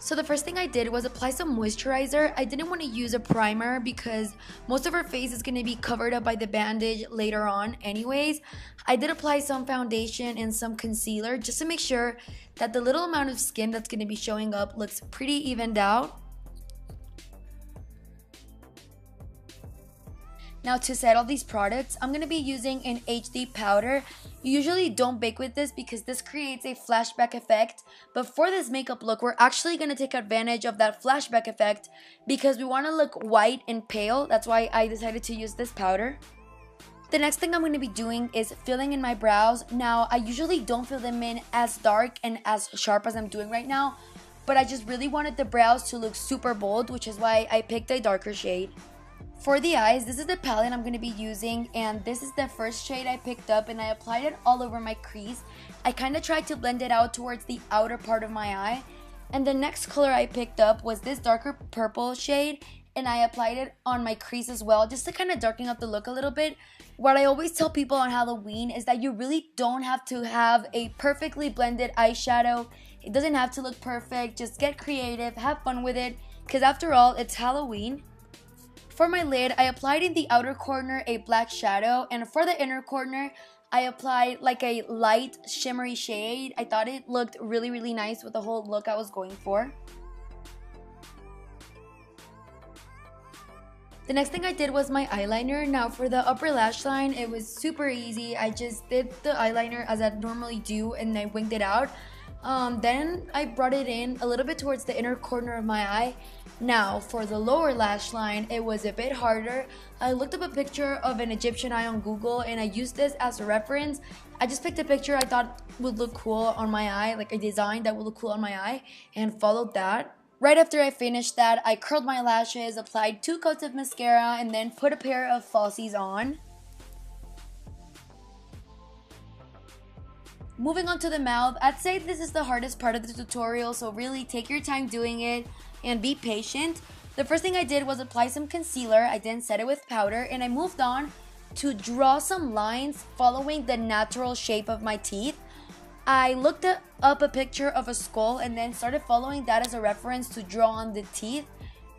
So the first thing I did was apply some moisturizer. I didn't want to use a primer because most of her face is going to be covered up by the bandage later on anyways. I did apply some foundation and some concealer just to make sure that the little amount of skin that's going to be showing up looks pretty evened out. Now to set all these products, I'm going to be using an HD powder. You usually don't bake with this because this creates a flashback effect. But for this makeup look, we're actually going to take advantage of that flashback effect because we want to look white and pale. That's why I decided to use this powder. The next thing I'm going to be doing is filling in my brows. Now, I usually don't fill them in as dark and as sharp as I'm doing right now. But I just really wanted the brows to look super bold, which is why I picked a darker shade. For the eyes, this is the palette I'm going to be using, and this is the first shade I picked up and I applied it all over my crease. I kind of tried to blend it out towards the outer part of my eye. And the next color I picked up was this darker purple shade, and I applied it on my crease as well, just to kind of darken up the look a little bit. What I always tell people on Halloween is that you really don't have to have a perfectly blended eyeshadow. It doesn't have to look perfect. Just get creative, have fun with it, because after all, it's Halloween. For my lid, I applied in the outer corner a black shadow, and for the inner corner, I applied like a light shimmery shade. I thought it looked really nice with the whole look I was going for. The next thing I did was my eyeliner. Now for the upper lash line, it was super easy. I just did the eyeliner as I normally do and I winged it out. Then I brought it in a little bit towards the inner corner of my eye. Now for the lower lash line, it was a bit harder. I looked up a picture of an Egyptian eye on Google and I used this as a reference. I just picked a picture I thought would look cool on my eye, like a design that would look cool on my eye, and followed that. Right after I finished that, I curled my lashes, applied 2 coats of mascara, and then put a pair of falsies on. Moving on to the mouth, I'd say this is the hardest part of the tutorial, so really take your time doing it and be patient. The first thing I did was apply some concealer. I then set it with powder, and I moved on to draw some lines following the natural shape of my teeth. I looked up a picture of a skull and then started following that as a reference to draw on the teeth.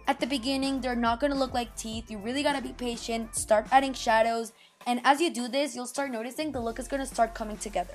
At the beginning, they're not going to look like teeth. You really got to be patient, start adding shadows, and as you do this, you'll start noticing the look is going to start coming together.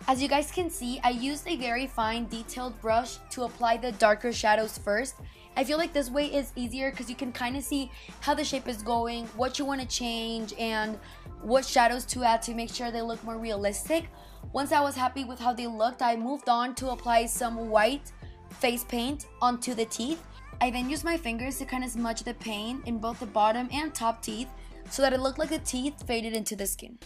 As you guys can see, I used a very fine detailed brush to apply the darker shadows first. I feel like this way is easier because you can kind of see how the shape is going, what you want to change, and what shadows to add to make sure they look more realistic. Once I was happy with how they looked, I moved on to apply some white face paint onto the teeth. I then used my fingers to kind of smudge the paint in both the bottom and top teeth so that it looked like the teeth faded into the skin.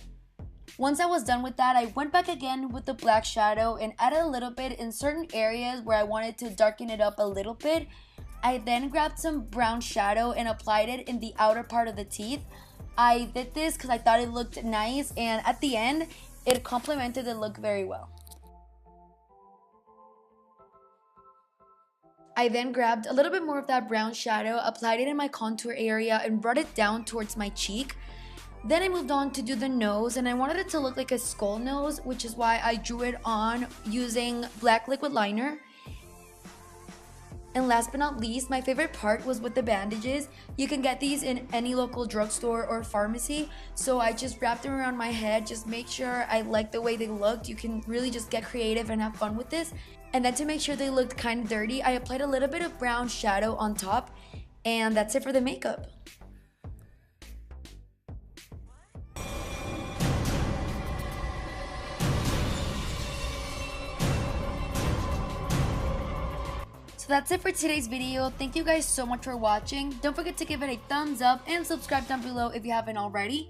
Once I was done with that, I went back again with the black shadow and added a little bit in certain areas where I wanted to darken it up a little bit. I then grabbed some brown shadow and applied it in the outer part of the teeth. I did this because I thought it looked nice, and at the end, it complemented the look very well. I then grabbed a little bit more of that brown shadow, applied it in my contour area, and brought it down towards my cheek. Then I moved on to do the nose, and I wanted it to look like a skull nose, which is why I drew it on using black liquid liner. And last but not least, my favorite part was with the bandages. You can get these in any local drugstore or pharmacy. So I just wrapped them around my head, just make sure I like the way they looked. You can really just get creative and have fun with this. And then to make sure they looked kind of dirty, I applied a little bit of brown shadow on top. And that's it for the makeup. So that's it for today's video. Thank you guys so much for watching. Don't forget to give it a thumbs up and subscribe down below if you haven't already.